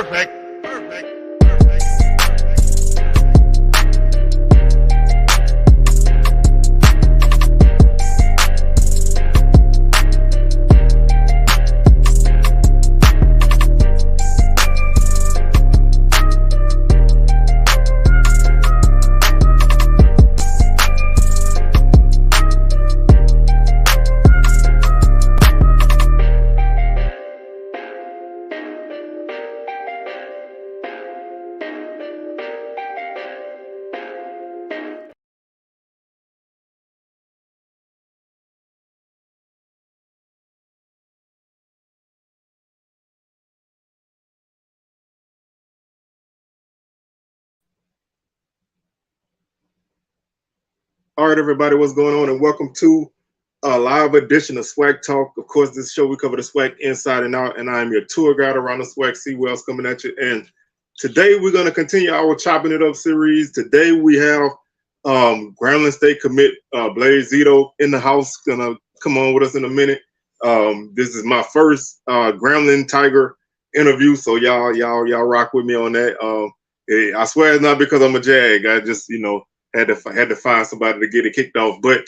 Perfect. All right, everybody, what's going on? And welcome to a live edition of Swag Talk. Of course, this show we cover the swag inside and out, and I'm your tour guide around the swag. See Wells coming at you. And today we're going to continue our Chopping It Up series. Today we have Grambling State commit Blaze Zito in the house. Gonna come on with us in a minute. This is my first Grambling Tiger interview, so y'all rock with me on that. I swear it's not because I'm a Jag. I just had to find somebody to get it kicked off. But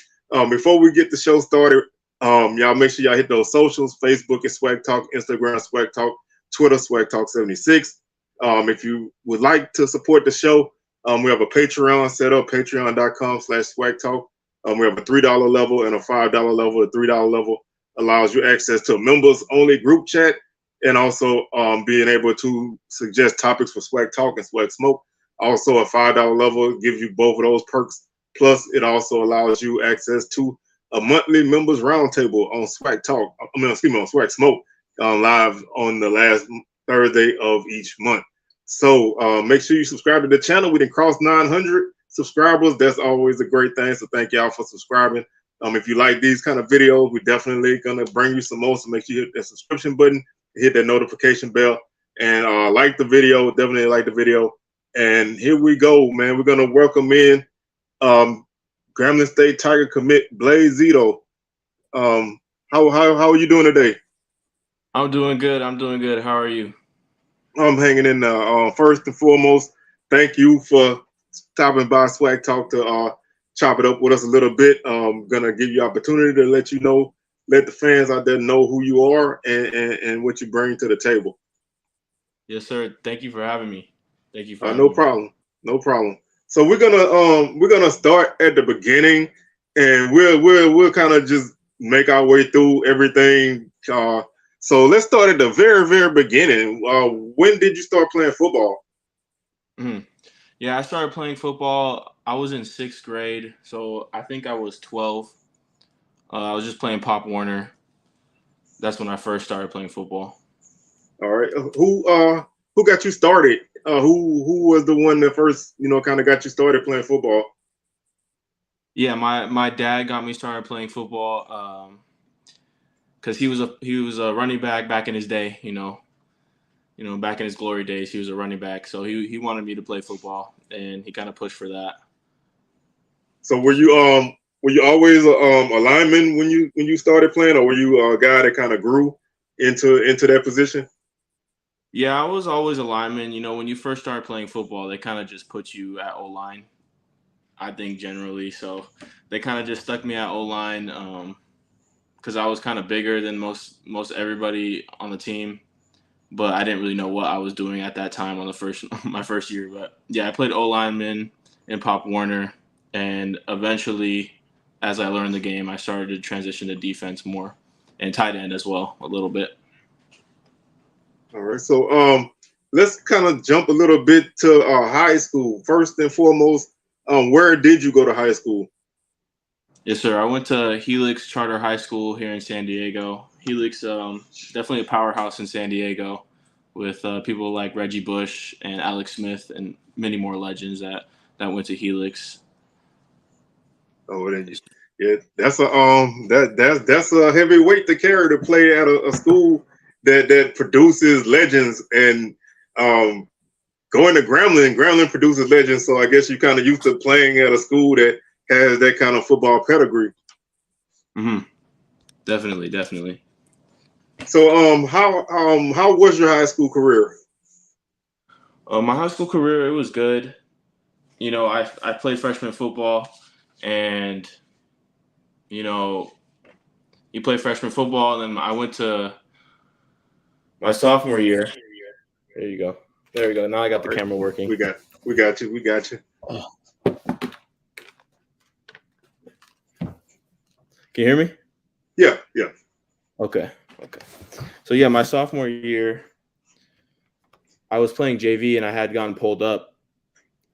before we get the show started, y'all make sure y'all hit those socials. Facebook is Swag Talk, Instagram Swag Talk, Twitter Swag Talk 76. If you would like to support the show, we have a Patreon set up, patreon.com/Swag Talk. We have a $3 level and a $5 level. The $3 level allows you access to a members only group chat, and also being able to suggest topics for Swag Talk and Swag Smoke. Also, a $5 level gives you both of those perks. Plus, it also allows you access to a monthly members roundtable on Swag Talk. On Swag Smoke, live on the last Thursday of each month. So make sure you subscribe to the channel. We didn't cross 900 subscribers. That's always a great thing. So thank y'all for subscribing. If you like these kind of videos, we're definitely gonna bring you some more. So make sure you hit that subscription button, hit that notification bell, and like the video. Definitely like the video. And here we go, man. We're gonna welcome in Grambling State Tiger commit Blaze Zito. How are you doing today? I'm doing good. How are you? I'm hanging in there. First and foremost, thank you for stopping by Swag Talk to chop it up with us a little bit. Gonna give you opportunity to let the fans out there know who you are and what you bring to the table. Yes, sir. Thank you for having me. Thank you for no problem. So we're gonna start at the beginning, and we'll kind of just make our way through everything. So let's start at the very beginning. When did you start playing football? Yeah, I started playing football. I was in 6th grade, so I think I was 12. I was just playing Pop Warner. That's when I first started playing football. All right. Who got you started? Who was the one that first, kind of got you started playing football? Yeah, my dad got me started playing football because he was a running back in his day. Back in his glory days, he was a running back. So he wanted me to play football, and he kind of pushed for that. So were you always a lineman when you started playing, or were you a guy that kind of grew into that position? Yeah, I was always a lineman. When you first start playing football, they kind of just put you at O-line, I think, generally. So they kind of just stuck me at O-line because I was kind of bigger than most everybody on the team. But I didn't really know what I was doing at that time on my first year. But yeah, I played O-lineman in Pop Warner, and eventually, as I learned the game, I started to transition to defense more and tight end as well a little bit. All right, so let's kind of jump a little bit to high school. First and foremost, where did you go to high school? Yes, sir. I went to Helix Charter High School here in San Diego. Helix, definitely a powerhouse in San Diego, with people like Reggie Bush and Alex Smith and many more legends that went to Helix. Oh, yeah, that's a heavy weight to carry to play at a school that produces legends, and going to Grambling produces legends. So I guess you're kind of used to playing at a school that has that kind of football pedigree. Definitely. So how was your high school career? My high school career, it was good. You know, I played freshman football, and you know, you play freshman football, and then I went to my sophomore year. There you go. There we go. Now I got the All right. camera working. We got you. Can you hear me? Yeah. Okay. So yeah, my sophomore year, I was playing JV, and I had gotten pulled up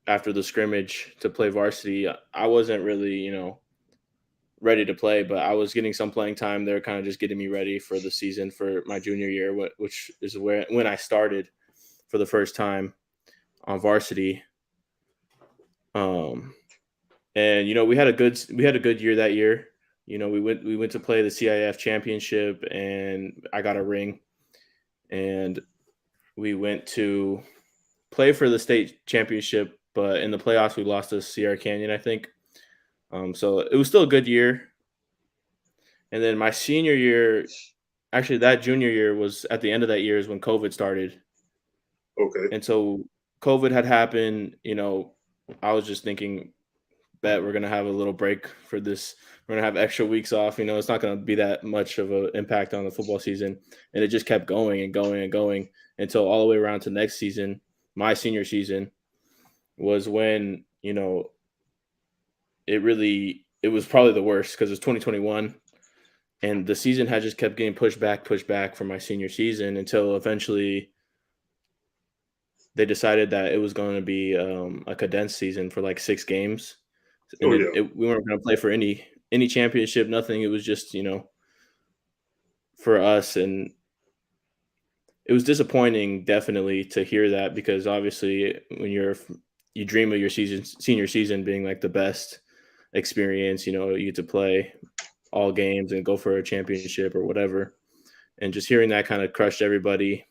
after the scrimmage to play varsity. I wasn't really, ready to play, but I was getting some playing time. They were kind of just getting me ready for the season for my junior year, which is when I started for the first time on varsity. And we had a good year that year. We went to play the CIF championship, and I got a ring. And we went to play for the state championship, but in the playoffs we lost to Sierra Canyon, I think. So it was still a good year. And then my senior year, actually that junior year was at the end of that year is when COVID started. Okay. And so COVID had happened, I was just thinking that we're going to have a little break for this. We're going to have extra weeks off. It's not going to be that much of an impact on the football season. And it just kept going and going and going until all the way around to next season. My senior season was when, it was probably the worst because it was 2021. And the season had just kept getting pushed back from my senior season until eventually they decided that it was going to be a condensed season for like 6 games. And we weren't going to play for any championship, nothing. It was just, for us. And it was disappointing, definitely, to hear that, because obviously when you dream of your senior season being like the best experience, you get to play all games and go for a championship or whatever. And just hearing that kind of crushed everybody.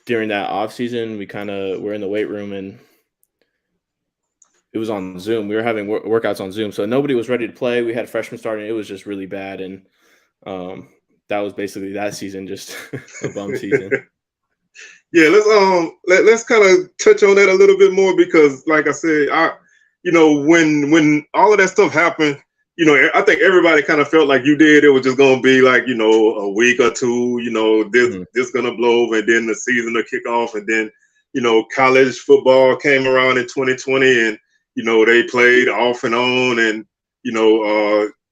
During that off season, we kind of were in the weight room, and it was on Zoom. We were having workouts on Zoom, so nobody was ready to play. We had freshmen starting. It was just really bad, and that was basically that season, just a bum season. Yeah, let's kind of touch on that a little bit more, because, like I said, when all of that stuff happened, I think everybody kind of felt like you did. It was just gonna be like, a week or two, this gonna blow over, and then the season will kick off, and then, college football came around in 2020, and they played off and on, and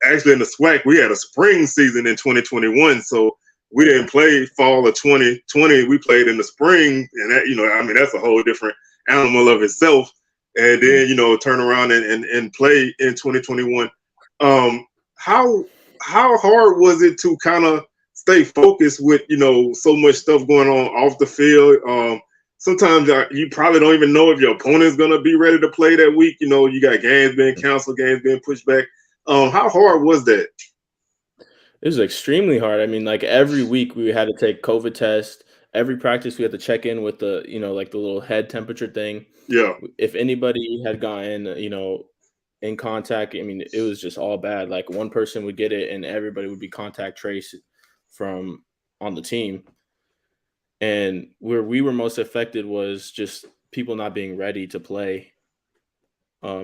actually in the SWAC we had a spring season in 2021, so we didn't play fall of 2020. We played in the spring, and that, that's a whole different animal of itself. And then, turn around and play in 2021. How hard was it to kind of stay focused with, so much stuff going on off the field? Sometimes you probably don't even know if your opponent's going to be ready to play that week. You got games being canceled, games being pushed back. How hard was that? It was extremely hard. I mean, like every week we had to take COVID test. Every practice we had to check in with the, like the little head temperature thing. Yeah. If anybody had gotten, in contact, I mean, it was just all bad. Like one person would get it and everybody would be contact traced from on the team. And where we were most affected was just people not being ready to play.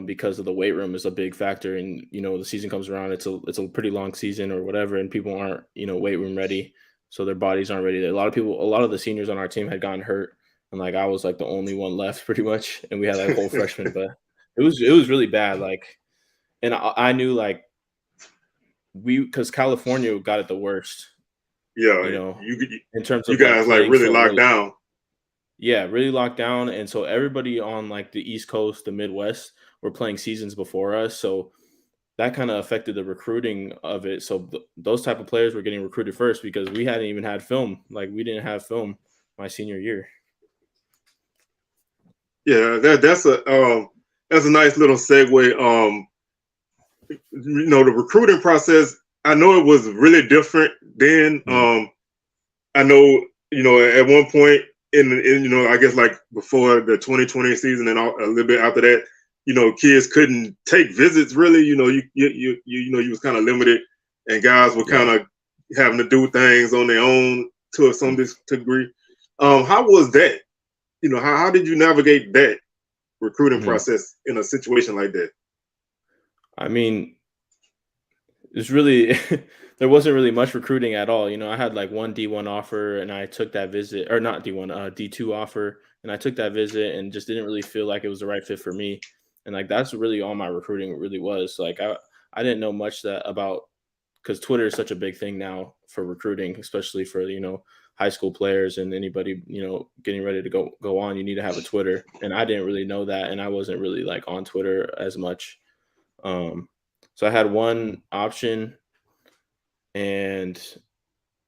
Because of the weight room is a big factor, and the season comes around, it's a pretty long season or whatever, and people aren't weight room ready, so their bodies aren't ready. A lot of the seniors on our team had gotten hurt, and like I was like the only one left pretty much, and we had like whole freshmen, but it was really bad. Like, and I knew like because California got it the worst. Yeah, in terms of you guys like really locked down. Yeah, really locked down. And so everybody on like the East Coast, the Midwest, were playing seasons before us. So that kind of affected the recruiting of it. So those type of players were getting recruited first because we hadn't even had film. Like we didn't have film my senior year. Yeah, that's a nice little segue. The recruiting process, I know it was really different then. I know, at one point, I guess like before the 2020 season and a little bit after that, kids couldn't take visits really. You was kind of limited, and guys were kind of having to do things on their own to some degree. How was that? How did you navigate that recruiting process in a situation like that? I mean, it's really there wasn't really much recruiting at all. I had like one D1 offer and I took that visit, or not D1, D2 offer, and I took that visit and just didn't really feel like it was the right fit for me. And like that's really all my recruiting really was. Like I didn't know much that about, because Twitter is such a big thing now for recruiting, especially for high school players and anybody getting ready to go on. You need to have a Twitter, and I didn't really know that, and I wasn't really like on Twitter as much. So I had one option, and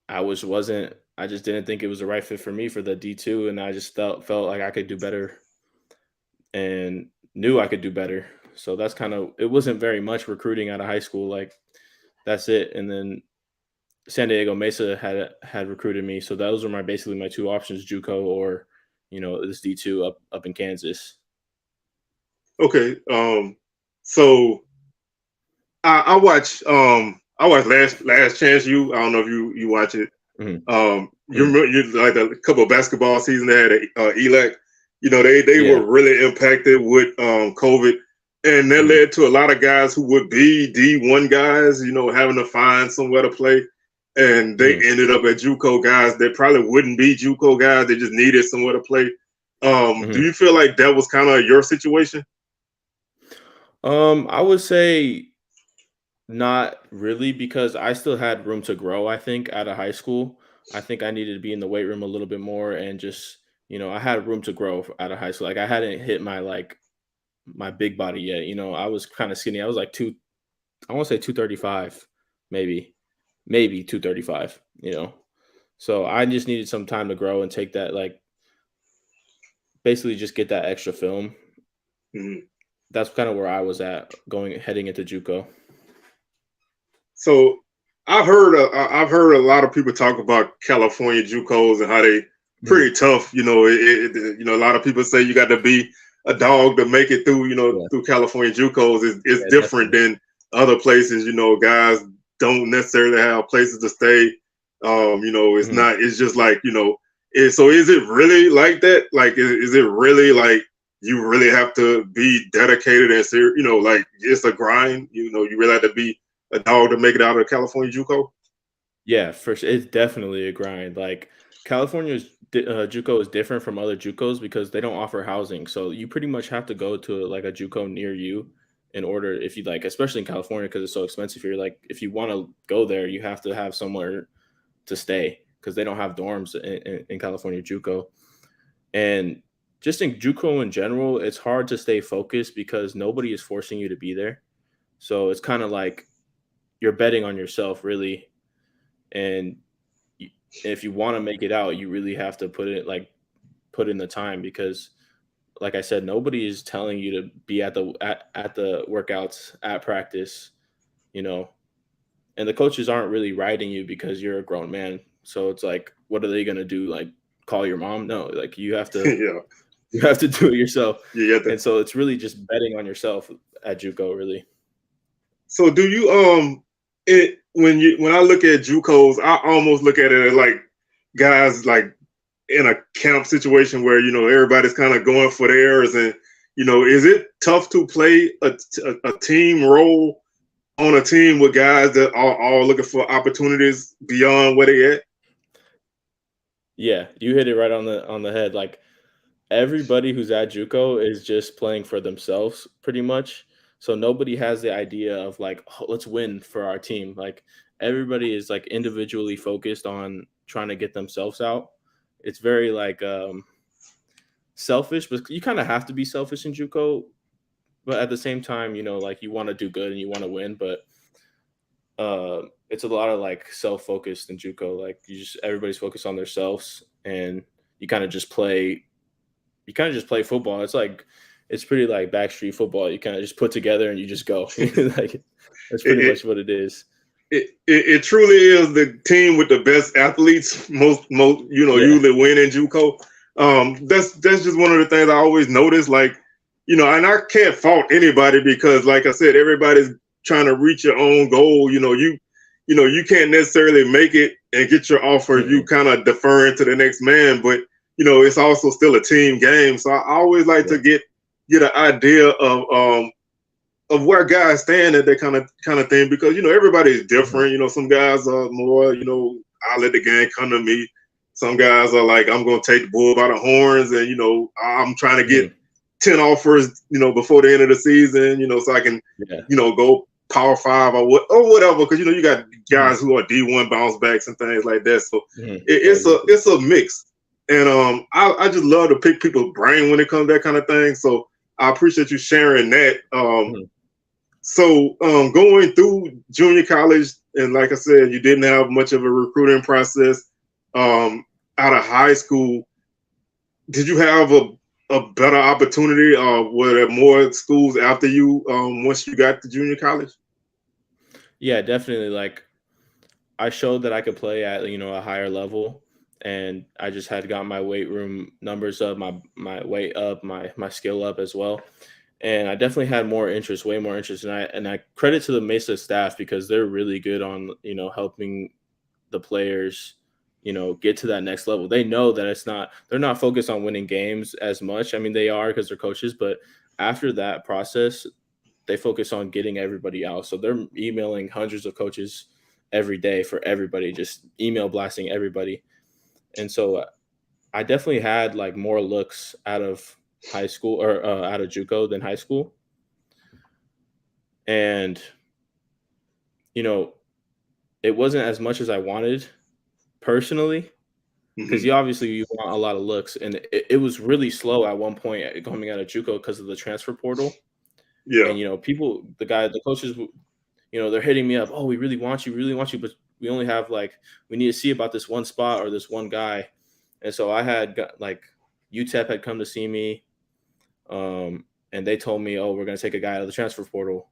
I just didn't think it was the right fit for me for the D2, and I just felt like I could do better and knew I could do better. So that's kind of it. Wasn't very much recruiting out of high school, like that's it. And then San Diego Mesa had recruited me, so those were basically my two options: JUCO or this D2 up in Kansas. Okay, so I watch Last Chance U. I don't know if you watch it. Mm-hmm. You remember like a couple of basketball seasons they had ELAC. They were really impacted with COVID, and that led to a lot of guys who would be D1 guys, having to find somewhere to play, and they ended up at JUCO guys that probably wouldn't be JUCO guys. They just needed somewhere to play. Do you feel like that was kind of your situation? I would say not really, because I still had room to grow, I think, out of high school. I think I needed to be in the weight room a little bit more and just, I had room to grow out of high school. Like I hadn't hit my big body yet. I was kind of skinny. I was like I want to say 235, maybe 235, So I just needed some time to grow and take that, like basically just get that extra film. That's kind of where I was at heading into JUCO. So I've heard a lot of people talk about California JUCOs and how they pretty tough. A lot of people say you got to be a dog to make it through. Through California JUCOs. It's different than other places. Guys don't necessarily have places to stay. It's not. It's just like so is it really like that? Like, is it really like you really have to be dedicated and serious? Like it's a grind. You really have to be a dog to make it out of California JUCO? Yeah, for sure. It's definitely a grind. Like California's JUCO is different from other JUCOs because they don't offer housing. So you pretty much have to go to like a JUCO near you in order, if you like, especially in California because it's so expensive here. Like if you want to go there, you have to have somewhere to stay because they don't have dorms in California JUCO. And just in JUCO in general, it's hard to stay focused because nobody is forcing you to be there. So it's kind of like you're betting on yourself, really. And if you want to make it out, you really have to put in the time because, like I said, nobody is telling you to be at the workouts, at practice, and the coaches aren't really riding you because you're a grown man. So it's like, what are they going to do? Like call your mom? No, like you have to, you have to do it yourself. And so it's really just betting on yourself at JUCO, really. So do you, when I look at JUCOs, I almost look at it as like guys like in a camp situation where everybody's kind of going for theirs, and is it tough to play a team role on a team with guys that are all looking for opportunities beyond where they at? Yeah, you hit it right on the head. Like everybody who's at JUCO is just playing for themselves, pretty much. So nobody has the idea of like, oh, let's win for our team. Like everybody is like individually focused on trying to get themselves out. It's very like selfish, but you kind of have to be selfish in JUCO. But at the same time, like you want to do good and you want to win, but it's a lot of like self-focused in JUCO. Like everybody's focused on themselves, and you kind of just play football. It's pretty like backstreet football. You kind of just put together and you just go. Like that's pretty much what it is. It truly is the team with the best athletes. Most usually win in JUCO. That's just one of the things I always notice. Like and I can't fault anybody because, like I said, everybody's trying to reach your own goal. You can't necessarily make it and get your offer. You kind of deferring to the next man, but it's also still a team game. So I always like to get an idea of where guys stand at that kind of thing, because everybody's different. Some guys are more, I let the game come to me. Some guys are like, I'm going to take the bull by the horns, and I'm trying to get 10 offers, before the end of the season, so I can, go Power 5 or whatever, because you got guys who are D1 bounce backs and things like that. So it's a mix, and I just love to pick people's brain when it comes to that kind of thing. So I appreciate you sharing that. So going through junior college, and like I said, you didn't have much of a recruiting process out of high school. Did you have a better opportunity, or were there more schools after you once you got to junior college? Yeah, definitely. Like, I showed that I could play at a higher level, and I just had got my weight room numbers up, my weight up, my skill up as well. And I definitely had more interest, way more interest. And I credit to the Mesa staff, because they're really good on, helping the players, get to that next level. They know that they're not focused on winning games as much. I mean, they are, because they're coaches, but after that process, they focus on getting everybody out. So they're emailing hundreds of coaches every day for everybody, just email blasting everybody. And so I definitely had like more looks out of high school, or out of JUCO, than high school. And it wasn't as much as I wanted personally, because you want a lot of looks, and it was really slow at one point coming out of JUCO because of the transfer portal. Yeah. And the coaches, they're hitting me up, oh, we really want you, but we only have we need to see about this one spot or this one guy. And so I had got UTEP had come to see me, and they told me, oh, we're going to take a guy out of the transfer portal.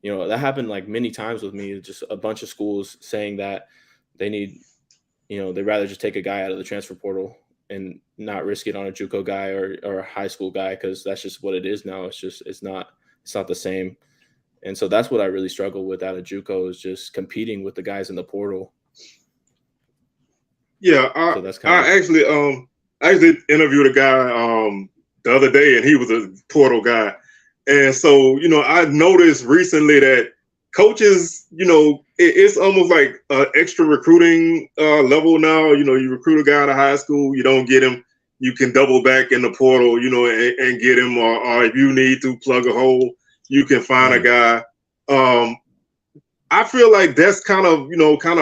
That happened many times with me, just a bunch of schools saying that they need, they'd rather just take a guy out of the transfer portal and not risk it on a JUCO guy or a high school guy, because that's just what it is now. It's not the same. And so that's what I really struggle with out of JUCO, is just competing with the guys in the portal. Yeah, I actually interviewed a guy the other day, and he was a portal guy. And so, I noticed recently that coaches, it's almost like an extra recruiting level now. You recruit a guy out of high school, you don't get him, you can double back in the portal, and get him, or if you need to plug a hole, you can find a guy. I feel like that's kind of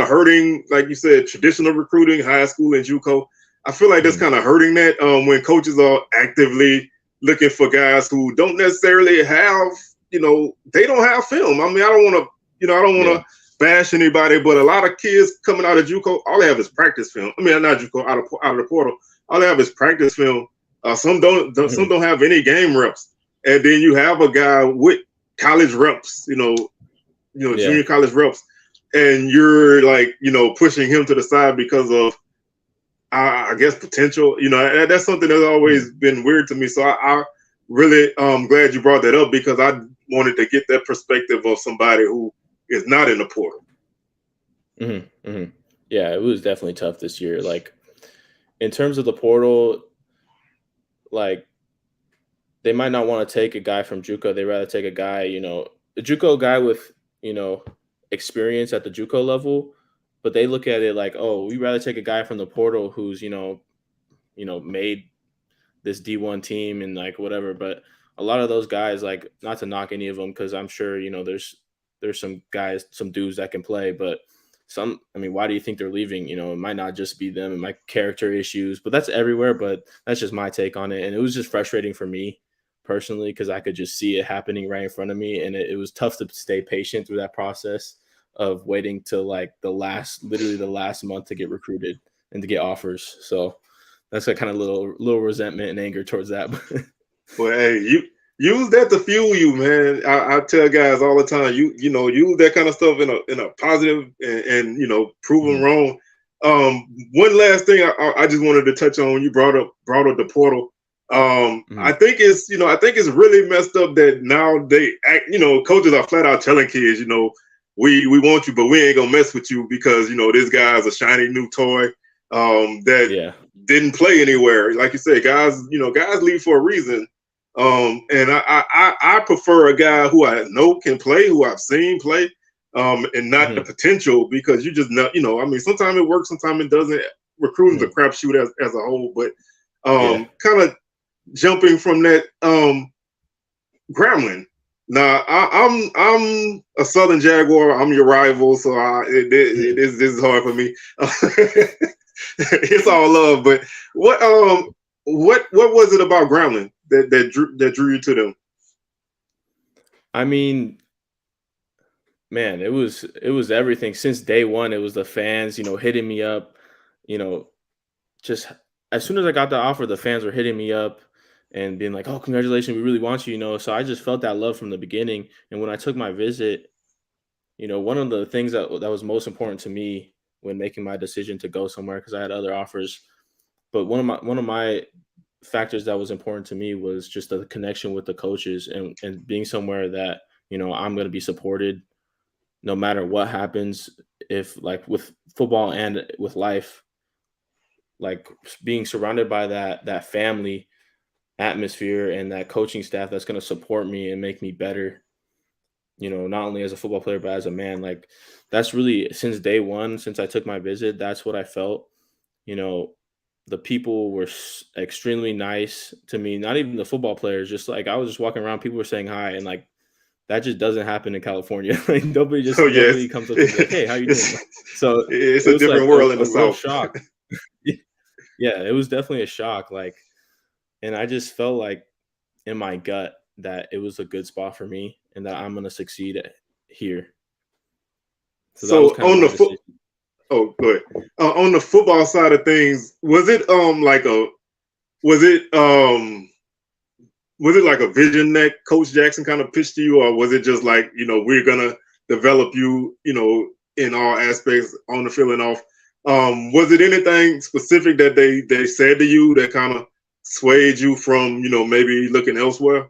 hurting, like you said, traditional recruiting, high school and JUCO. I feel like that's kind of hurting that when coaches are actively looking for guys who don't necessarily have, they don't have film. I mean, I don't want to bash anybody, but a lot of kids coming out of JUCO, all they have is practice film. I mean, not JUCO, out of the portal, all they have is practice film. Some don't have any game reps, and then you have a guy with college reps, junior college reps, and you're pushing him to the side because of, I guess, potential. That's something that's always been weird to me. So I really glad you brought that up, because I wanted to get that perspective of somebody who is not in the portal. Yeah, it was definitely tough this year. In terms of the portal, they might not want to take a guy from JUCO. They'd rather take a guy, a JUCO guy with, experience at the JUCO level, but they look at it like, oh, we'd rather take a guy from the portal who's, made this D1 team and whatever. But a lot of those guys, not to knock any of them, because I'm sure, there's some guys, some dudes that can play, but why do you think they're leaving? It might not just be them, and my character issues, but that's everywhere. But that's just my take on it. And it was just frustrating for me personally, because I could just see it happening right in front of me. And it was tough to stay patient through that process of waiting till literally the last month to get recruited and to get offers. So that's a kind of little resentment and anger towards that. Well, hey, you use that to fuel you, man. I tell guys all the time, use that kind of stuff in a positive and prove them wrong. One last thing I just wanted to touch on when you brought up the portal. I think it's really messed up that now they act, coaches are flat out telling kids, we want you, but we ain't gonna mess with you because this guy's a shiny new toy. that Yeah. didn't play anywhere. Like you said, guys leave for a reason. And I prefer a guy who I know can play, who I've seen play, and not the potential, because you just know, I mean, sometimes it works, sometimes it doesn't. Recruiting's a crapshoot as a whole, but kind of jumping from that, Grambling. Now I'm a Southern Jaguar. I'm your rival, so this is hard for me. It's all love, but what was it about Grambling that drew you to them? I mean, man, it was everything since day one. It was the fans, hitting me up, you know, just as soon as I got the offer, the fans were hitting me up and being like, "Oh, congratulations, we really want you." So I just felt that love from the beginning. And when I took my visit, one of the things that was most important to me when making my decision to go somewhere, because I had other offers, but one of my factors that was important to me was just the connection with the coaches, and being somewhere that I'm going to be supported no matter what happens. If, like, with football and with life, like, being surrounded by that family atmosphere and that coaching staff that's going to support me and make me better, not only as a football player but as a man. Like, that's really, since day one, since I took my visit, that's what I felt. you know the people were extremely nice to me, not even the football players. Just like, I was just walking around, people were saying hi, and like, that just doesn't happen in California. Like, Oh yes, nobody comes up to me like, "Hey, how you doing?" So it's it a was like different world in a the real South. shock. Yeah, it was definitely a shock. Like, and I just felt like in my gut that it was a good spot for me and that I'm gonna succeed here. So that was So kind of on my the foot, decision. oh, go ahead. On the football side of things, was it like a vision that Coach Jackson kind of pitched to you, or was it just like, we're gonna develop you, in all aspects, on the field and off? Was it anything specific that they said to you that kind of swayed you from, maybe looking elsewhere?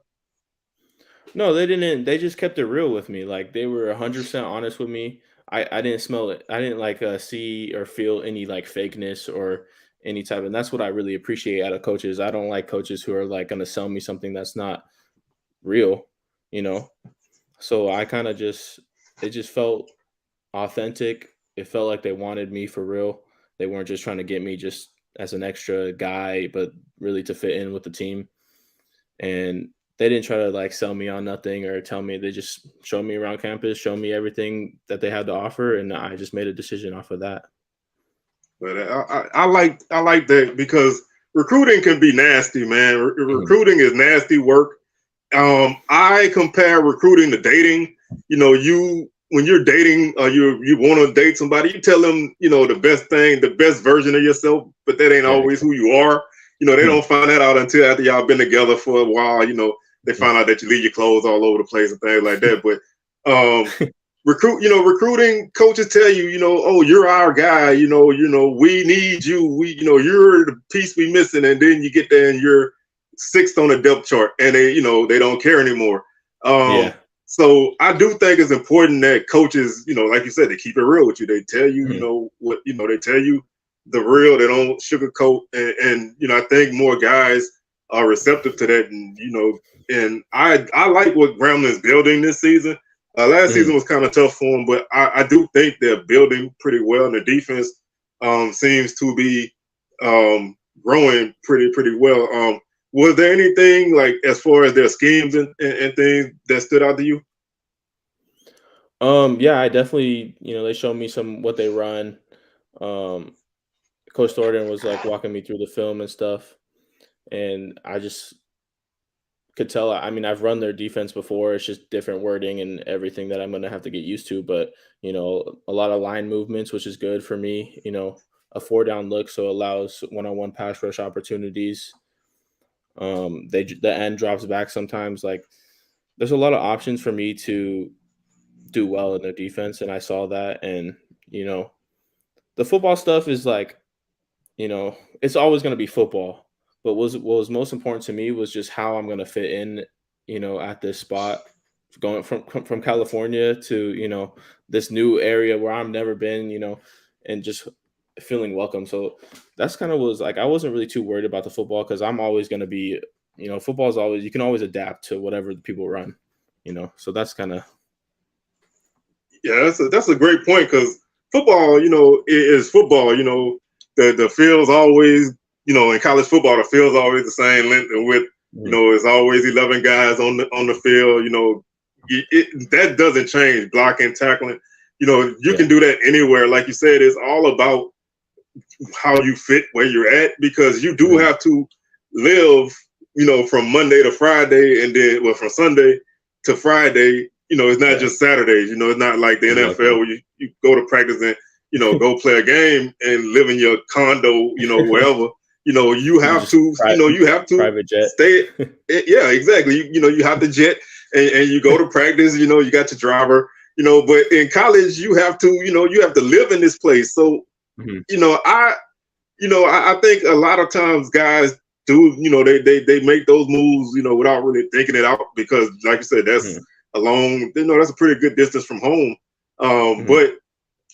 No, they didn't. They just kept it real with me. Like, they were 100% honest with me. I didn't smell it. I didn't like see or feel any like fakeness or any type. And that's what I really appreciate out of coaches. I don't like coaches who are like gonna sell me something that's not real. You know. So I kind of just it just felt authentic. It felt like they wanted me for real. They weren't just trying to get me just as an extra guy, but really to fit in with the team. And they didn't try to like sell me on nothing or tell me. They just showed me around campus, showed me everything that they had to offer, and I just made a decision off of that. But I like that, because recruiting can be nasty, man. Mhm. Recruiting is nasty work. I compare recruiting to dating. You when you're dating, or you want to date somebody, you tell them, the best thing, the best version of yourself, but that ain't Yeah, always who you are. They exactly. don't find that out until after y'all been together for a while. They find out that you leave your clothes all over the place and things like that. But recruiting coaches tell you, oh, you're our guy. We need you. You're the piece we missing, and then you get there and you're sixth on the depth chart, and they don't care anymore. Yeah. So I do think it's important that coaches, like you said, they keep it real with you. They tell you, Mhm. what they tell you the real. They don't sugarcoat, and I think more guys are receptive to that, and I like what Grambling is building this season. Last Mhm. season was kind of tough for them, but I do think they're building pretty well, and the defense seems to be growing pretty well. Was there anything, like, as far as their schemes and things, that stood out to you? Yeah, I definitely, they showed me some what they run. Um, Coach Thornton was like walking me through the film and stuff, and I just could tell. I mean, I've run their defense before. It's just different wording and everything that I'm gonna have to get used to. But a lot of line movements, which is good for me. A four down look, so allows one-on-one pass rush opportunities. The end drops back sometimes. Like, there's a lot of options for me to do well in their defense, and I saw that. And you know, the football stuff is like, it's always going to be football. But what was most important to me was just how I'm going to fit in, at this spot, going from California to, this new area where I've never been, and just feeling welcome. So that's kind of was like I wasn't really too worried about the football because I'm always going to be, football is always you can always adapt to whatever the people run, So that's kind of Yeah, that's a great point because football, is football. The field's always, in college football, the field's always the same length and width. It's always 11 guys on the field. That doesn't change. Blocking, tackling. You can do that anywhere. Like you said, it's all about how you fit where you're at because you do have to live, from Monday to Friday and then from Sunday to Friday. It's not just Saturdays. It's not like the NFL where you go to practice and go play a game and live in your condo, wherever. You have to, you have to private jet. stay. Yeah, exactly. You have to jet and you go to practice. You got your driver. But in college you have to, you have to live in this place. So, I think a lot of times guys do, they make those moves, without really thinking it out because, like you said, that's a long, that's a pretty good distance from home. But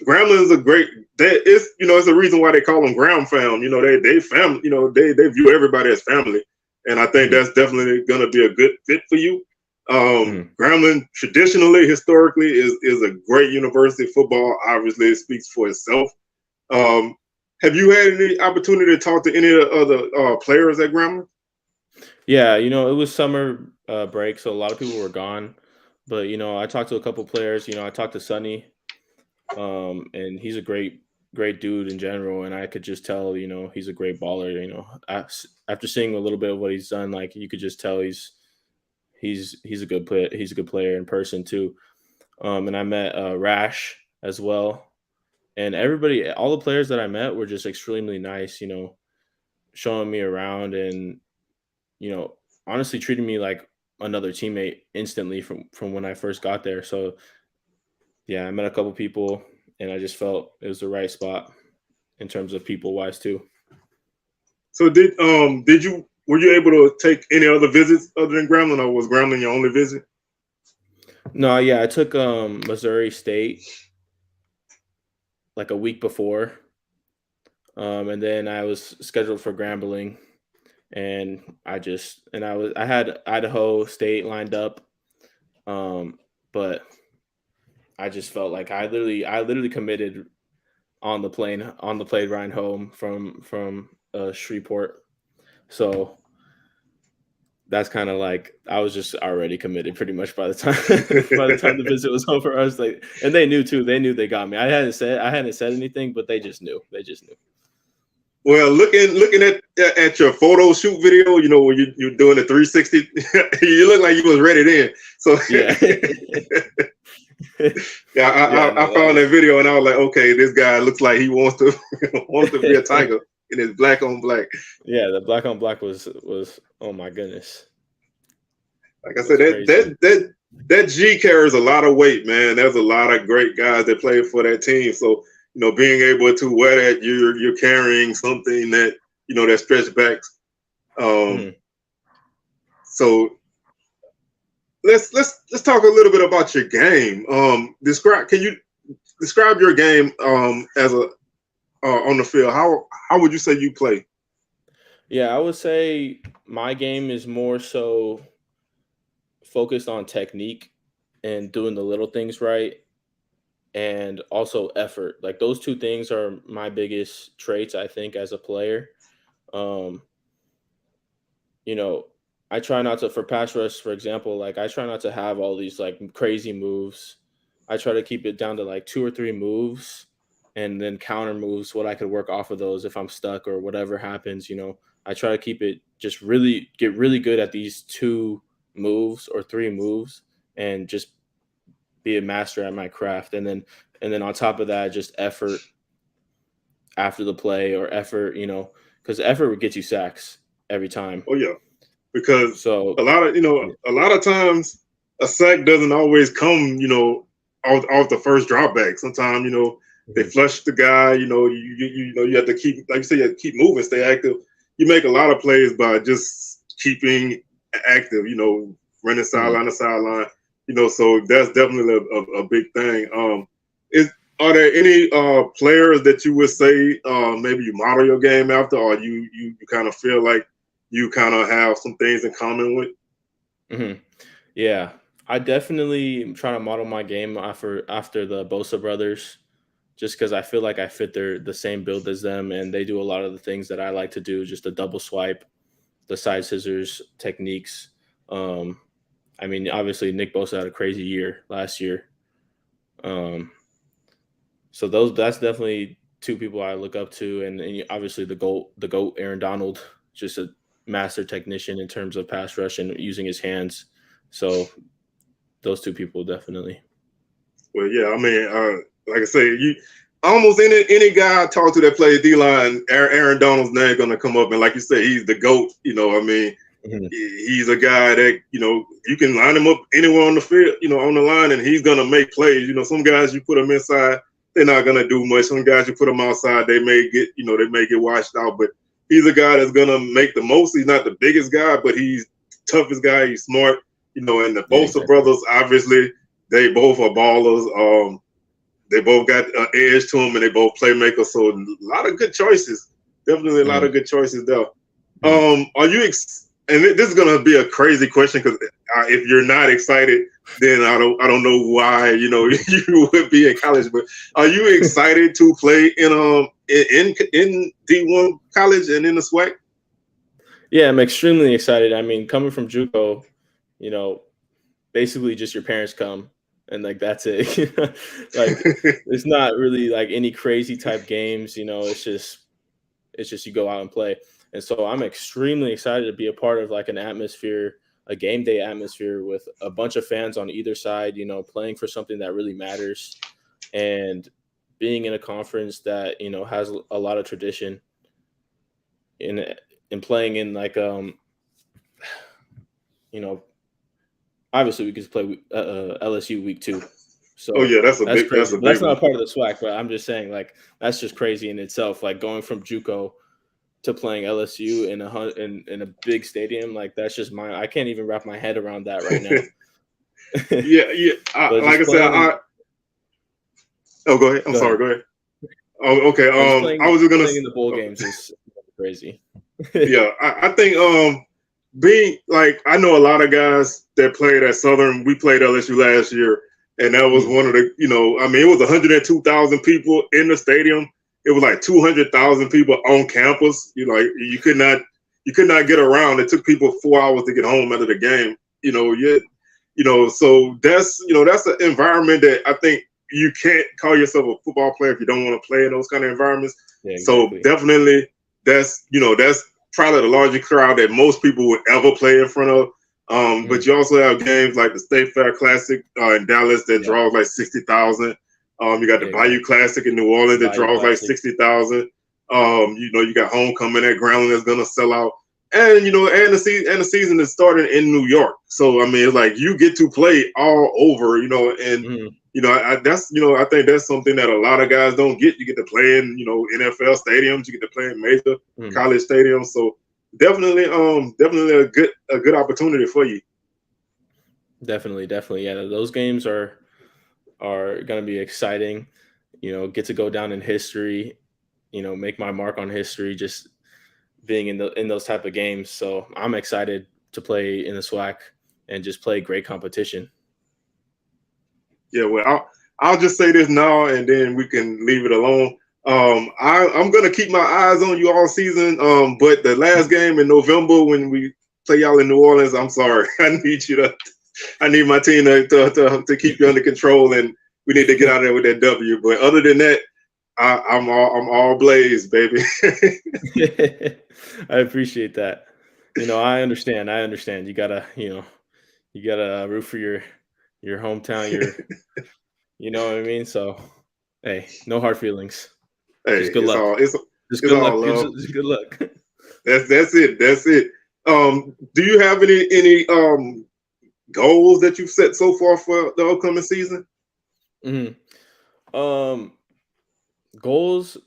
Grambling is a great. It's a reason why they call them Gram fam. They family. They view everybody as family, and I think that's definitely going to be a good fit for you. Grambling traditionally, historically, is a great university. Football obviously speaks for itself. Have you had any opportunity to talk to any of the other players at Grambling? Yeah, it was summer break, so a lot of people were gone. But I talked to a couple players. I talked to Sonny, and he's a great dude in general. And I could just tell, he's a great baller. After seeing a little bit of what he's done, like you could just tell he's a good player. He's a good player in person too. And I met Rash as well. And everybody, all the players that I met were just extremely nice, showing me around and, honestly treating me like another teammate instantly from when I first got there. So, yeah, I met a couple people and I just felt it was the right spot in terms of people wise too. So were you able to take any other visits other than Grambling, or was Grambling your only visit? No, yeah, I took Missouri State like a week before. And then I was scheduled for Grambling and I had Idaho State lined up. But I just felt like I literally committed on the plane ride home from Shreveport. So that's kind of like I was just already committed pretty much by the time the visit was over. I was like, and they knew too. They knew they got me. I hadn't said anything, but they just knew. Well, looking at your photo shoot video, where you're doing the 360, you look like you was ready then. So yeah. I found that video and I was like, okay, this guy looks like he wants to be a Tiger in his black on black. Yeah, the black on black was oh my goodness. Like I said, that G carries a lot of weight, man. There's a lot of great guys that play for that team. So, being able to wear that, you're carrying something that, that stretch backs. So let's talk a little bit about your game. Can you describe your game as a on the field? How would you say you play? Yeah, I would say my game is more so focused on technique and doing the little things right, and also effort. Like those two things are my biggest traits, I think, as a player. I try not to, for pass rush, for example, like I try not to have all these like crazy moves. I try to keep it down to like 2 or 3 moves and then counter moves, what I could work off of those if I'm stuck or whatever happens. I try to keep it just get really good at these 2 moves or 3 moves and just be a master at my craft. And then on top of that, just effort after the play or effort, because effort would get you sacks every time. Oh yeah. Because a lot of times a sack doesn't always come, off the first drop back. Sometimes, they flush the guy, you have to keep, like you say, you have to keep moving, stay active. You make a lot of plays by just keeping active, running sideline to sideline, so that's definitely a big thing. Are there any players that you would say maybe you model your game after, or you kind of feel like you kind of have some things in common with? Hmm. Yeah, I definitely am trying to model my game after the Bosa brothers, just because I feel like I fit the same build as them, and they do a lot of the things that I like to do, just a double swipe, the side scissors techniques. Um, I mean, obviously Nick Bosa had a crazy year last year. Um, so that's definitely two people I look up to, and obviously the goat Aaron Donald, just a master technician in terms of pass rush and using his hands. So those two people definitely. Well, yeah, I mean, like I say, you almost any guy I talk to that plays D line, Aaron Donald's name gonna come up, and like you say, he's the goat. I mean, Mhm. he's a guy that you can line him up anywhere on the field, on the line, and he's gonna make plays. Some guys you put them inside, they're not gonna do much. Some guys you put them outside, they may get washed out. But he's a guy that's gonna make the most. He's not the biggest guy, but he's the toughest guy. He's smart. And the Yeah, Bosa exactly. brothers, obviously, they both are ballers. They both got an edge to them, and they both playmakers. So a lot of good choices. Definitely a lot Mhm. of good choices there. Mhm. Are you? And this is gonna be a crazy question because if you're not excited, then I don't know why you would be in college. But are you excited to play in D1 college and in the SWAC? Yeah, I'm extremely excited. I mean, coming from JUCO, you know, basically just your parents come and like that's it. Like it's not really like any crazy type games, it's just you go out and play. And so I'm extremely excited to be a part of like an atmosphere, a game day atmosphere with a bunch of fans on either side, playing for something that really matters and being in a conference that, has a lot of tradition in in playing in like you know, obviously we could play LSU week 2. Oh So yeah, that's a that's big that's crazy. a But that's big not one. a part of the SWAC, but I'm just saying like that's just crazy in itself. Like going from JUCO to playing LSU in in a big stadium, like that's just I can't even wrap my head around that right now. Yeah, yeah. But Like just I said, playing in oh, go ahead. I'm go sorry. ahead. Go ahead. Oh, okay. No, just I was just gonna. playing in the bowl games is crazy. Yeah, I think being like I know a lot of guys that played at Southern. We played LSU last year, and that was Mhm. one of the I mean it was 102,000 people in the stadium. It was like 200,000 people on campus. You could not get around. It took people 4 hours to get home after the game. So that's an environment that I think you can't call yourself a football player if you don't want to play in those kind of environments. Yeah, So exactly. definitely that's probably the largest crowd that most people would ever play in front of. But Mhm. you also have games like the State Fair Classic in Dallas that Yeah, draws like 60,000. You got the yeah, Bayou exactly. Classic in New Orleans that Bayou draws like Classic. 60,000. You got Homecoming at Grambling that's gonna sell out. And the season is starting in New York. So I mean, it's like you get to play all over, and Mhm. I think that's something that a lot of guys don't get. You get to play in, NFL stadiums, you get to play in major Mhm. college stadiums. So definitely a good opportunity for you. Definitely, definitely. Yeah, those games are going to be exciting. Get to go down in history. Make my mark on history. Just being in those type of games. So I'm excited to play in the SWAC and just play great competition. Yeah, well, I'll just say this now, and then we can leave it alone. I'm gonna keep my eyes on you all season. But the last game in November when we play y'all in New Orleans, I'm sorry, I need my team to keep you under control, and we need to get out of there with that W. But other than that, I'm all Blaze, baby. I appreciate that. I understand. I understand. You gotta root for your hometown. You know what I mean. So hey, no hard feelings. Hey, Just good it's luck. all it's Just it's good all luck. love. Just good luck. That's it. That's it. Do you have any goals that you've set so far for the upcoming season? Mhm. Um, Goals.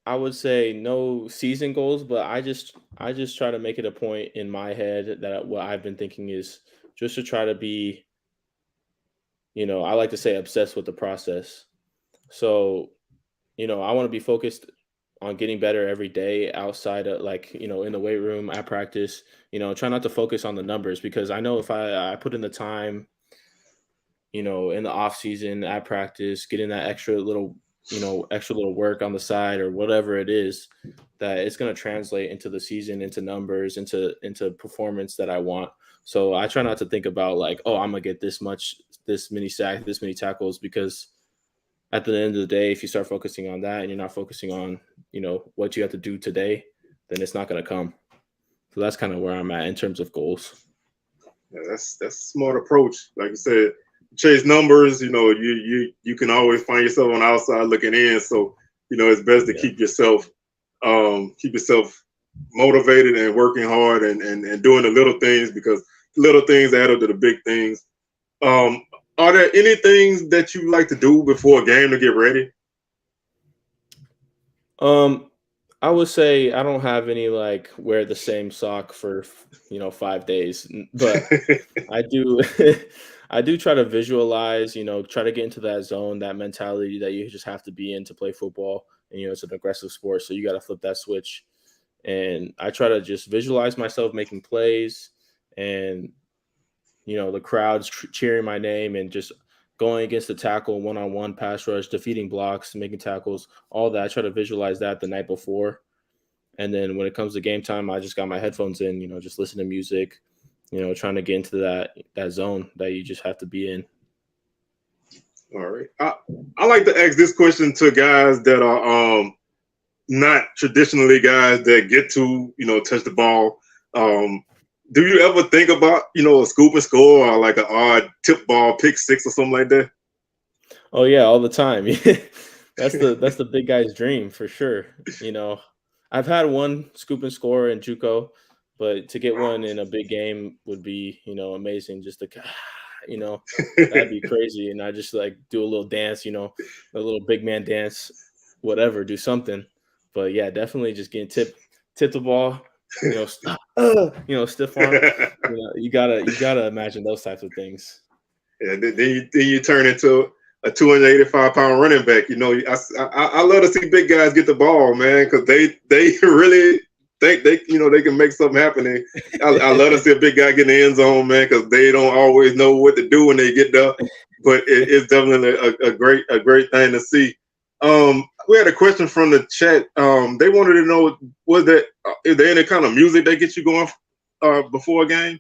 I would say no season goals, but I just try to make it a point in my head that what I've been thinking is just to try to be, I like to say obsessed with the process. So, I want to be focused on getting better every day outside of in the weight room at practice, try not to focus on the numbers because I know if I put in the time, in the off season at practice, getting that extra little work on the side or whatever it is, that it's going to translate into the season, into numbers, into performance that I want. So I try not to think about like, oh, I'm gonna get this many sacks, this many tackles, because at the end of the day, if you start focusing on that and you're not focusing on, what you have to do today, then it's not going to come. So that's kind of where I'm at in terms of goals. Yeah, that's a smart approach. Like I said, chase numbers. You can always find yourself on the outside looking in. So it's best to Yeah. keep yourself motivated and working hard and doing the little things, because little things add up to the big things. Are there any things that you like to do before a game to get ready? I would say I don't have any like wear the same sock for 5 days, but I do I do try to visualize, try to get into that zone, that mentality that you just have to be in to play football. And it's an aggressive sport, so you got to flip that switch. And I try to just visualize myself making plays and the crowds cheering my name and just going against the tackle, one-on-one pass rush, defeating blocks, making tackles, all that. I try to visualize that the night before. And then when it comes to game time, I just got my headphones in, just listen to music, trying to get into that zone that you just have to be in. All right. I like to ask this question to guys that are not traditionally guys that get to, touch the ball. Do you ever think about, a scoop and score or like an odd tip ball, pick six or something like that? Oh yeah, all the time. That's the big guy's dream for sure. I've had one scoop and score in JUCO, but to get one in a big game would be, amazing. Just to, that'd be crazy. And I just like do a little dance, a little big man dance, whatever, do something. But yeah, definitely just getting tip the ball, stiff arm. You gotta imagine those types of things. Yeah, then you turn into a 285-pound running back. I love to see big guys get the ball, man, because they really think they can make something happen. I love to see a big guy get in the end zone, man, because they don't always know what to do when they get there. But it's definitely a great thing to see. We had a question from the chat. They wanted to know, is there any kind of music that gets you going before a game?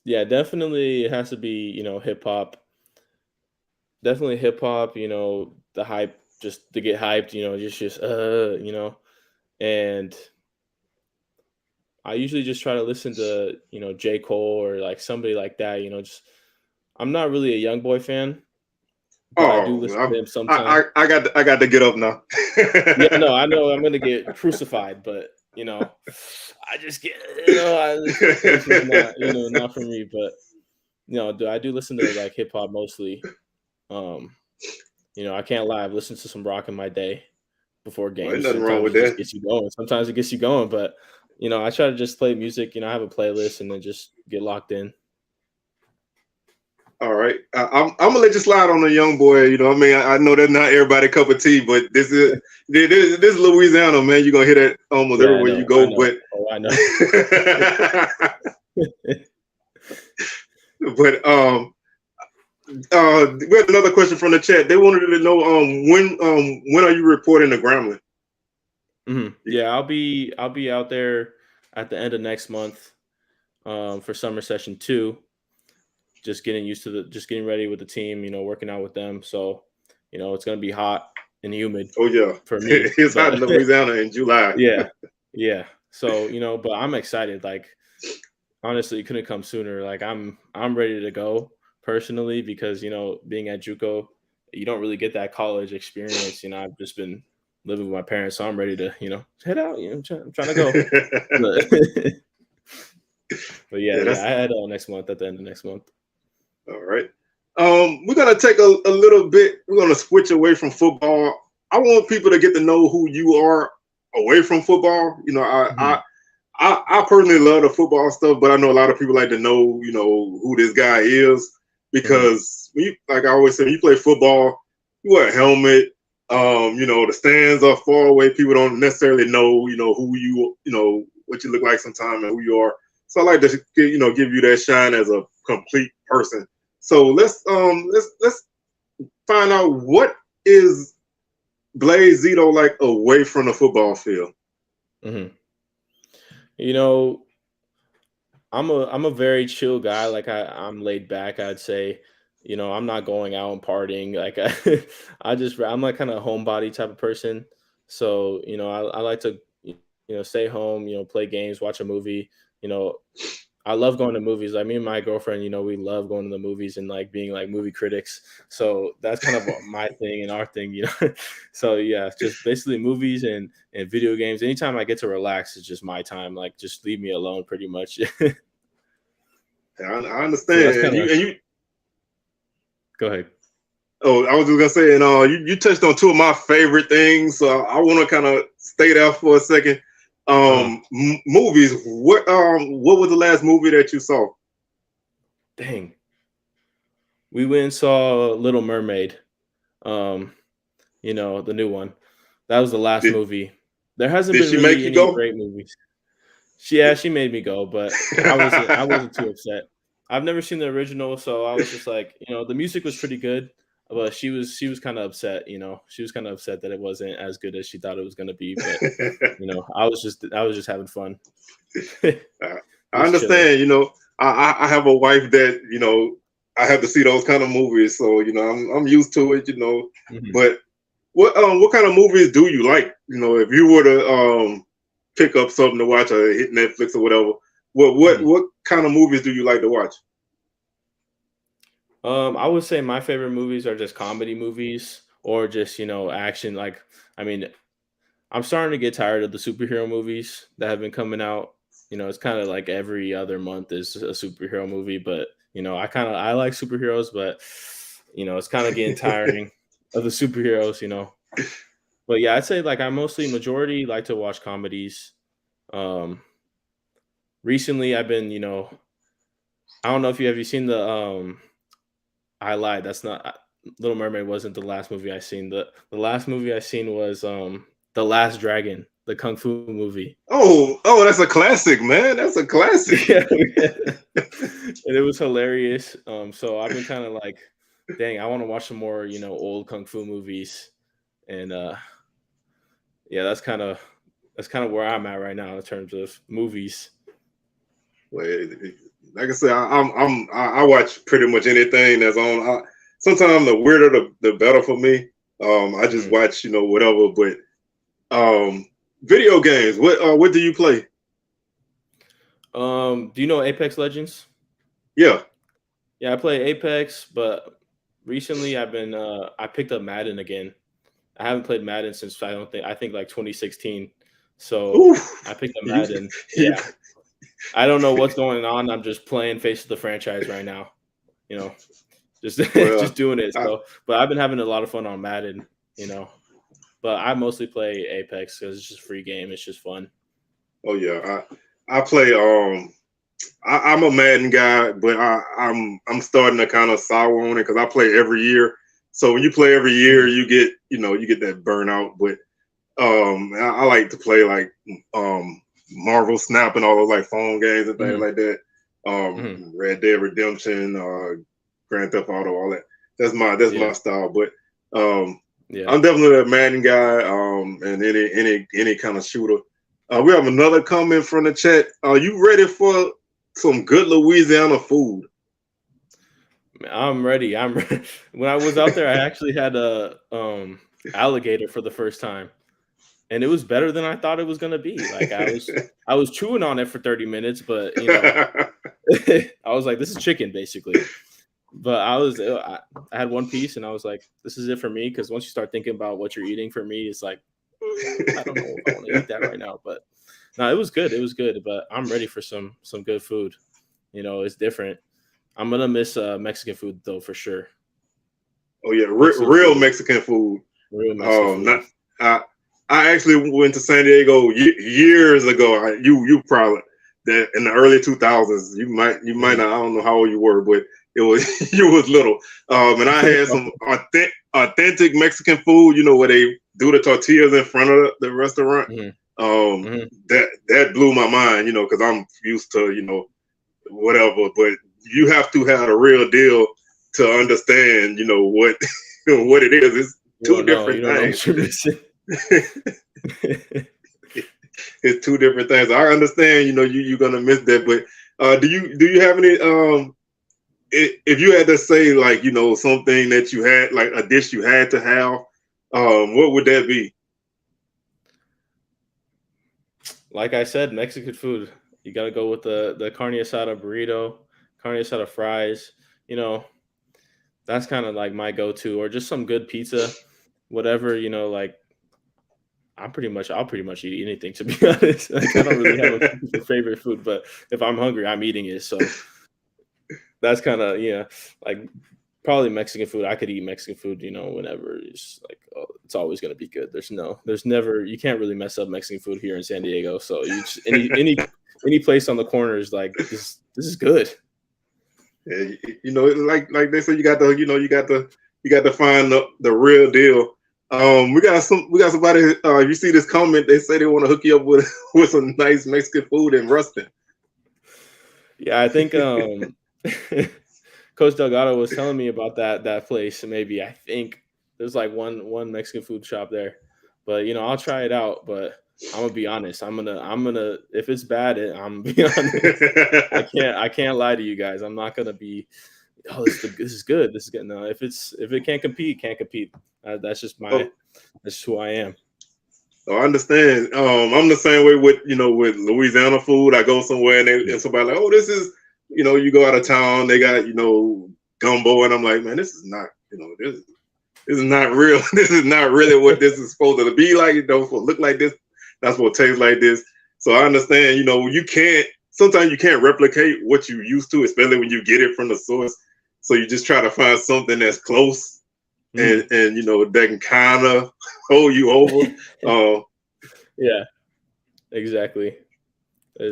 Yeah, definitely it has to be, hip hop. Definitely hip hop, the hype, just to get hyped, and I usually just try to listen to, J. Cole or like somebody like that, just I'm not really a young boy fan, but I do listen to him sometimes. I got to get up now. Yeah, no, I know I'm gonna get crucified, but I just get this is not, not for me, but I do listen to like hip hop mostly. I can't lie, I've listened to some rock in my day before games. Well, nothing Sometimes wrong with it just that. gets you going. Sometimes it gets you going, but I try to just play music. I have a playlist and then just get locked in. All right, I'm gonna let you slide on the young boy. I know that's not everybody cup of tea, but this is Louisiana, man. You're gonna hear that almost everywhere you go. I know. But we had another question from the chat. They wanted to know when are you reporting to Grambling? Yeah, I'll be out there at the end of next month for summer session 2. Just getting ready with the team, working out with them. So, it's gonna be hot and humid. Oh yeah, for me. It's hot in Louisiana in July. Yeah. So, but I'm excited. Like, honestly, it couldn't come sooner. Like, I'm ready to go personally because being at JUCO, you don't really get that college experience. I've just been living with my parents, so I'm ready to head out. I'm trying to go. But yeah, I head out next month at the end of next month. All right. We're gonna take a little bit. We're gonna switch away from football. I want people to get to know who you are away from football. I personally love the football stuff, but I know a lot of people like to know, who this guy is, because like I always say, when you play football, you wear a helmet. The stands are far away. People don't necessarily know, who what you look like sometimes and who you are. So I like to, give you that shine as a complete person. So let's find out, what is Blaze Zito like away from the football field? Mm-hmm. I'm a very chill guy. Like I'm laid back, I'd say. I'm not going out and partying. Like I'm like kind of a homebody type of person. So, I like to, stay home, play games, watch a movie. You know, I love going to movies. Like me and my girlfriend, we love going to the movies and like being like movie critics. So that's kind of my thing and our thing. So yeah, just basically movies and video games. Anytime I get to relax, it's just my time. Like just leave me alone pretty much. I So understand. that's kind of And you go ahead. Oh, I was just gonna say, and you touched on two of my favorite things. So I want to kind of stay there for a second. Movies. What was the last movie that you saw? Dang. We went and saw Little Mermaid. Um, the new one. That was the last Did movie. There hasn't did been she make really you any go? great movies. She made me go, but I wasn't too upset. I've never seen the original, so I was just like, the music was pretty good, but she was kind of upset. She was kind of upset that it wasn't as good as she thought it was going to be. But I was just having fun, I just chilling. understand. I have a wife that I have to see those kind of movies, so I'm used to it. Mhm. But what kind of movies do you like? If you were to pick up something to watch or hit Netflix or whatever, Mhm. what kind of movies do you like to watch? I would say my favorite movies are just comedy movies or just action. Like, I mean, I'm starting to get tired of the superhero movies that have been coming out. It's kind of like every other month is a superhero movie, but I like superheroes, but it's kind of getting tiring of the superheroes. But yeah, I'd say like I mostly majority like to watch comedies. Um, Recently I've been, I don't know if you seen the I lied. That's not Little Mermaid wasn't the last movie I seen. The last movie I seen was The Last Dragon, the kung fu movie. Oh, that's a classic, man. That's a classic. Yeah, and it was hilarious. So I've been kind of like, dang, I want to watch some more, old kung fu movies, and yeah, that's kind of where I'm at right now in terms of movies. Well, like I said, I watch pretty much anything that's on. Sometimes the weirder the better for me. I just Mm. watch whatever. But video games. What do you play? Do you know Apex Legends? Yeah. Yeah, I play Apex, but recently I picked up Madden again. I haven't played Madden since I think like 2016. So Oof. I picked up You, Madden. you, Yeah. I don't know what's going on. I'm just playing face of the franchise right now. You know, just well, just doing it. I, So, but I've been having a lot of fun on Madden. You know, but I mostly play Apex because it's just a free game. It's just fun. oh yeah, I play. I'm a Madden guy, but I'm starting to kind of sour on it because I play every year. So when you play every year, Mhm. you get that burnout. But I like to play like Marvel Snap and all those like phone games and things Mhm. like that. Mhm. Red Dead Redemption, Grand Theft Auto, all that. That's my Yeah. style. But um, Yeah. I'm definitely a Madden guy. And any kind of shooter. We have another comment from the chat. Are you ready for some good Louisiana food? I'm ready. When I was out there, I actually had a alligator for the first time, and it was better than I thought it was gonna be. Like I was chewing on it for 30 minutes, but I was like, this is chicken basically. But I had one piece, and I was like, this is it for me. Because once you start thinking about what you're eating, for me, it's like I don't know if I want to eat that right now. But no, it was good. It was good. But I'm ready for some good food. It's different. I'm gonna miss Mexican food though for sure. Oh yeah, Mexican real food is Mexican food. real Mexican food. Not I. I actually went to San Diego years ago. You probably that in the early 2000s. You might Mhm. not. I don't know how old you were, but it was you was little. And I had some authentic Mexican food, where they do the tortillas in front of the restaurant. That blew my mind, because I'm used to, whatever. But you have to have a real deal to understand, what what it is. It's two different things. You don't know what you're missing. It's two different things. I understand, you're gonna miss that, but do you have any if you had to say, like, something that you had, like a dish you had to have, what would that be? Like I said, Mexican food. You got to go with the carne asada burrito, carne asada fries. That's kind of like my go-to, or just some good pizza, whatever. Like I'll pretty much eat anything, to be honest. Like, I don't really have a favorite food, but if I'm hungry, I'm eating it. So that's kind of like probably Mexican food. I could eat Mexican food, whenever. It's like, oh, it's always going to be good. There's never, you can't really mess up Mexican food here in San Diego. So you just, any place on the corner is like, this is good. Yeah, like they said, you got to find the real deal. We got somebody. You see this comment? They say they want to hook you up with some nice Mexican food in Ruston. Yeah, I think Coach Delgado was telling me about that place. Maybe I think there's like one Mexican food shop there, but I'll try it out. But I'm gonna be honest. I'm gonna if it's bad, I'm gonna be honest. I can't lie to you guys. I'm not gonna be. Oh, this is good. This is good. No, if it can't compete, can't compete. That's just that's just who I am. Oh, I understand. I'm the same way with Louisiana food. I go somewhere and somebody like, oh, this is, you go out of town, they got gumbo, and I'm like, man, this is not, this is not real. This is not really what this is supposed to be like. For look like this, that's what taste like this. So I understand. Sometimes you can't replicate what you used to, especially when you get it from the source. So you just try to find something that's close and that can kind of hold you over. Yeah, exactly.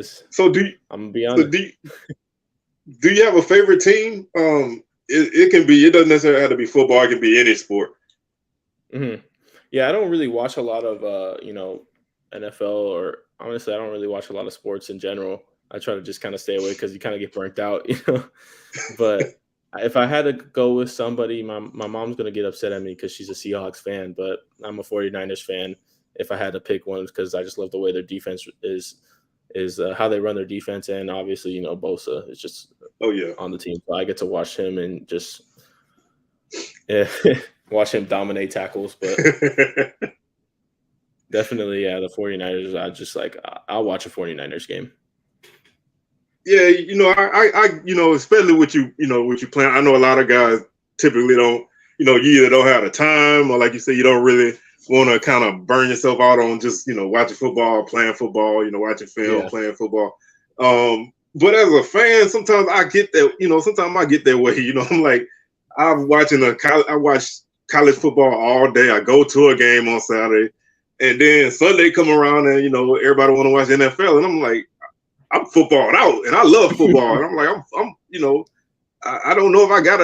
So I'm gonna be honest. Do you have a favorite team? It can be. It doesn't necessarily have to be football. It can be any sport. Mm-hmm. Yeah, I don't really watch a lot of NFL, or honestly, I don't really watch a lot of sports in general. I try to just kind of stay away because you kind of get burnt out, But if I had to go with somebody, my mom's gonna get upset at me because she's a Seahawks fan, but I'm a 49ers fan. If I had to pick one, because I just love the way their defense is how they run their defense, and obviously Bosa is just on the team, so I get to watch him and just watch him dominate tackles. But definitely, the 49ers. I'll watch a 49ers game. Yeah, I especially with you playing. I know a lot of guys typically don't, you either don't have the time, or like you said, you don't really want to kind of burn yourself out on just, watching football, playing football, watching film, playing football. But as a fan, sometimes I get that, sometimes I get that way, I'm like, I watch college football all day. I go to a game on Saturday, and then Sunday come around and, everybody want to watch NFL. And I'm like, I'm footballed out, and I love football. And I'm like, I don't know if I got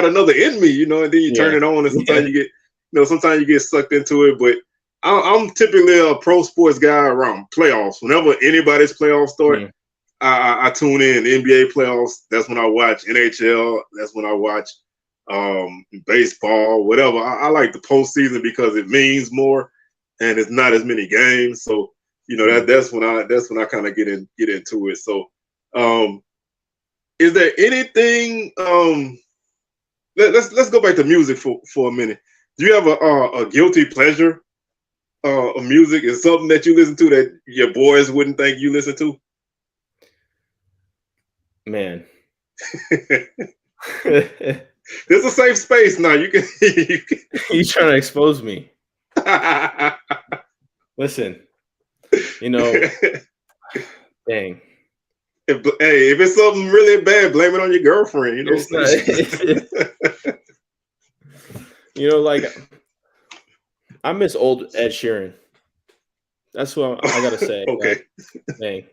another in me, and then you turn it on, and sometimes you get sucked into it. But I'm typically a pro sports guy around playoffs. Whenever anybody's playoffs start, I tune in. NBA playoffs, that's when I watch. NHL, that's when I watch baseball, whatever. I like the postseason because it means more, and it's not as many games. So that's when I kind of get into it. So, is there anything? Let's go back to music for a minute. Do you have a guilty pleasure of music? Is something that you listen to that your boys wouldn't think you listen to? Man, there's a safe space now. You can. You trying to expose me? Listen. Dang. If it's something really bad, blame it on your girlfriend. Like I miss old Ed Sheeran. That's what I gotta say. Okay. Dang.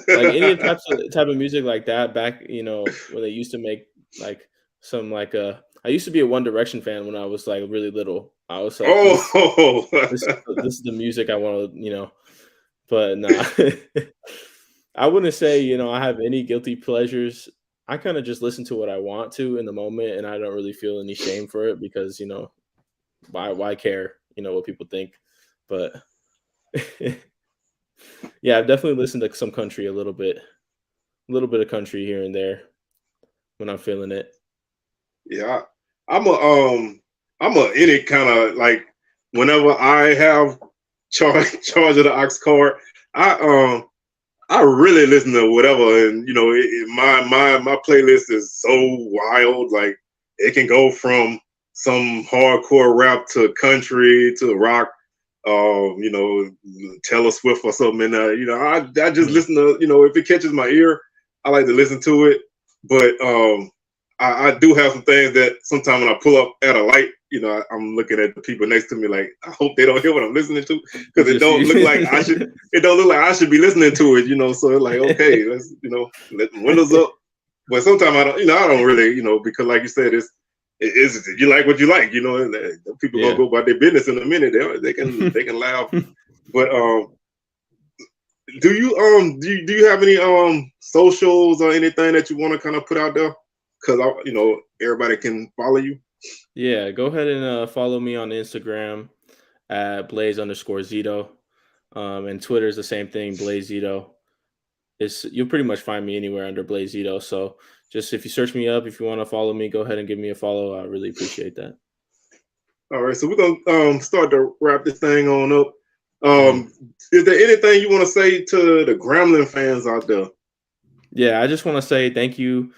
Like any type of music like that back, when they used to make like some like I used to be a One Direction fan when I was like really little. I was like, Oh, this is the music I want to, but nah. I wouldn't say, I have any guilty pleasures. I kind of just listen to what I want to in the moment, and I don't really feel any shame for it because, why care, what people think. But yeah, I've definitely listened to some country a little bit of country here and there when I'm feeling it. yeah. I'm a any kind of like whenever I have charge of the aux card, I really listen to whatever, and my playlist is so wild. Like it can go from some hardcore rap to country to rock, Taylor Swift or something. And I just listen to if it catches my ear, I like to listen to it. But I do have some things that sometimes when I pull up at a light, I'm looking at the people next to me like I hope they don't hear what I'm listening to because it don't look like I should. It don't look like I should be listening to it, So it's like okay, let's let the windows up. But sometimes I don't, I don't really, because like you said, it's you like what you like, and people gonna go about their business in a minute. They can laugh. But do you have any socials or anything that you want to kind of put out there? Because everybody can follow you. Yeah, go ahead and follow me on Instagram at Blaze_Zito. And Twitter is the same thing, Blaze Zito. You'll pretty much find me anywhere under Blaze Zito. So just if you search me up, if you want to follow me, go ahead and give me a follow. I really appreciate that. All right, so we're gonna start to wrap this thing on up. Is there anything you want to say to the Grambling fans out there? Yeah, I just want to say thank you.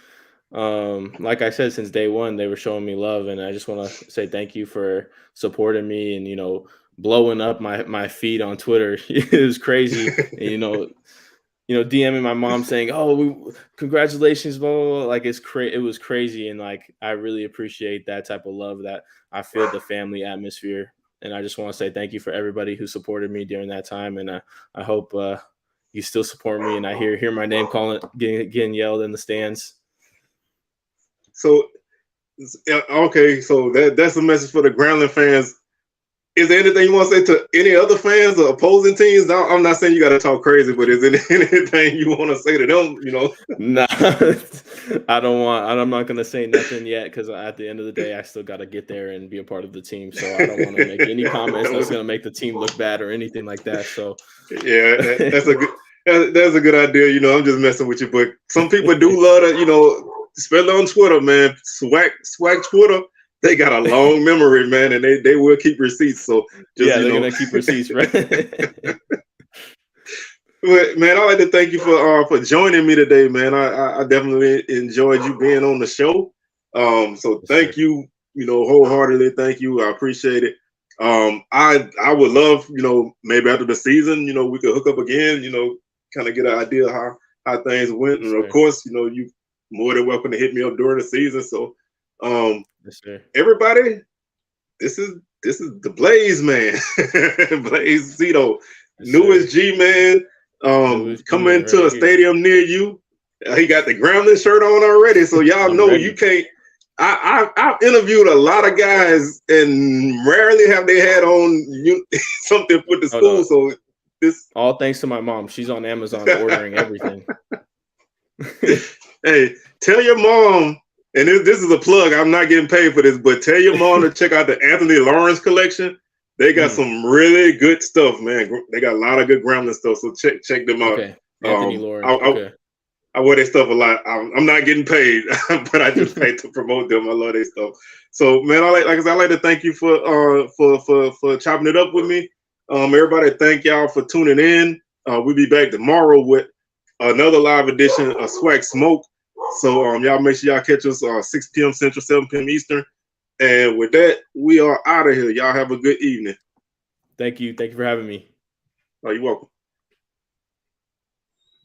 Like I said, since day one, they were showing me love, and I just want to say thank you for supporting me and blowing up my feed on Twitter. It was crazy, and DMing my mom saying, "Oh, congratulations, blah, blah, blah." Like it was crazy, and like I really appreciate that type of love that I feel the family atmosphere, and I just want to say thank you for everybody who supported me during that time, and I hope you still support me, and I hear my name getting yelled in the stands. So, okay, so that's a message for the Grambling fans. Is there anything you want to say to any other fans or opposing teams? No, I'm not saying you got to talk crazy, but is there anything you want to say to them? Nah, I don't want. I'm not gonna say nothing yet because at the end of the day, I still got to get there and be a part of the team. So I don't want to make any comments that's gonna make the team look bad or anything like that. So yeah, that's a good idea. I'm just messing with you, but some people do love to, especially on Twitter, man. Swag Twitter. They got a long memory, man, and they will keep receipts. So they're gonna keep receipts, right? But man, I'd like to thank you for joining me today, man. I definitely enjoyed you being on the show. So thank you, wholeheartedly. Thank you. I appreciate it. I would love, maybe after the season, we could hook up again, kind of get an idea how things went. And of course, you more than welcome to hit me up during the season. So everybody, this is the Blaze man, Blaze Zito, newest G man, coming to a stadium near you. He got the Grambling shirt on already, so y'all know you can't. I've interviewed a lot of guys, and rarely have they had on something with the school. So this all thanks to my mom. She's on Amazon ordering everything. Hey, tell your mom. And this is a plug. I'm not getting paid for this, but tell your mom to check out the Anthony Lawrence collection. They got some really good stuff, man. They got a lot of good Grambling stuff, so check them out. Okay. Anthony Lawrence. I wear their stuff a lot. I'm not getting paid, but I just pay to promote them. I love their stuff. So, man, like I said, I'd like to thank you for chopping it up with me. Everybody, thank y'all for tuning in. We'll be back tomorrow with another live edition of Swag Smoke. So y'all make sure y'all catch us 6 p.m. Central, 7 p.m. Eastern. And with that, we are out of here. Y'all have a good evening. Thank you. Thank you for having me. Oh, you're welcome.